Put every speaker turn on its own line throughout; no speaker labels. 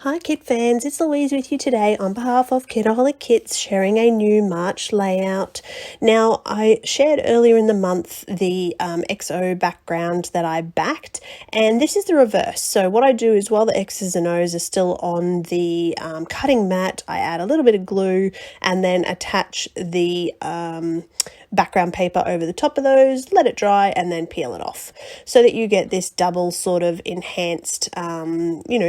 Hi kit fans, it's Louise with you today on behalf of Kitaholic Kits, sharing a new March layout. Now, I shared earlier in the month the XO background that I backed, and this is the reverse. So what I do is, while the X's and O's are still on the cutting mat, I add a little bit of glue and then attach the background paper over the top of those, let it dry, and then peel it off, so that you get this double sort of enhanced,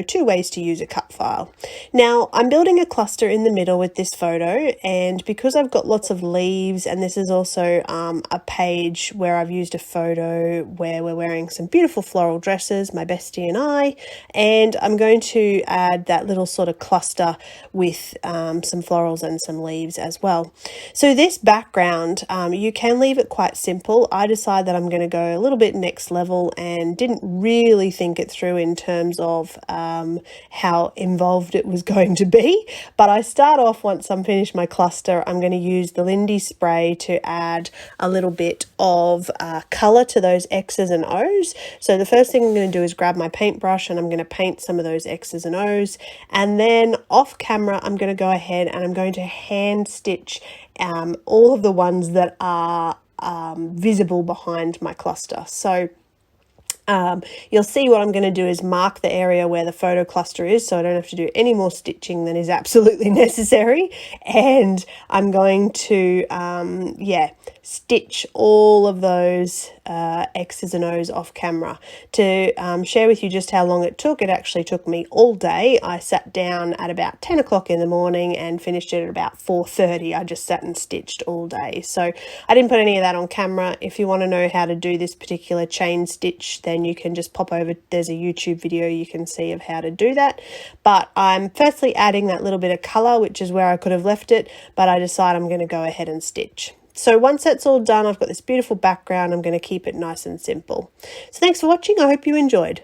two ways to use a cut file. Now, I'm building a cluster in the middle with this photo, and because I've got lots of leaves, and this is also a page where I've used a photo where we're wearing some beautiful floral dresses, my bestie and I, and I'm going to add that little sort of cluster with some florals and some leaves as well. So this background, you can leave it quite simple. I decided that I'm going to go a little bit next level and didn't really think it through in terms of how involved it was going to be. But I start off, once I'm finished my cluster, I'm going to use the Lindy spray to add a little bit of colour to those X's and O's. So the first thing I'm going to do is grab my paintbrush and I'm going to paint some of those X's and O's. And then off camera, I'm going to go ahead and I'm going to hand stitch all of the ones that are visible behind my cluster. So you'll see what I'm going to do is mark the area where the photo cluster is, so I don't have to do any more stitching than is absolutely necessary. And I'm going to, stitch all of those X's and O's off camera. To share with you just how long it took, it actually took me all day. I sat down at about 10 o'clock in the morning and finished it at about 4:30. I just sat and stitched all day. So I didn't put any of that on camera. If you want to know how to do this particular chain stitch, then you can just pop over. There's a YouTube video you can see of how to do that. But I'm firstly adding that little bit of colour, which is where I could have left it, but I decide I'm going to go ahead and stitch. So once that's all done, I've got this beautiful background. I'm going to keep it nice and simple. So thanks for watching. I hope you enjoyed.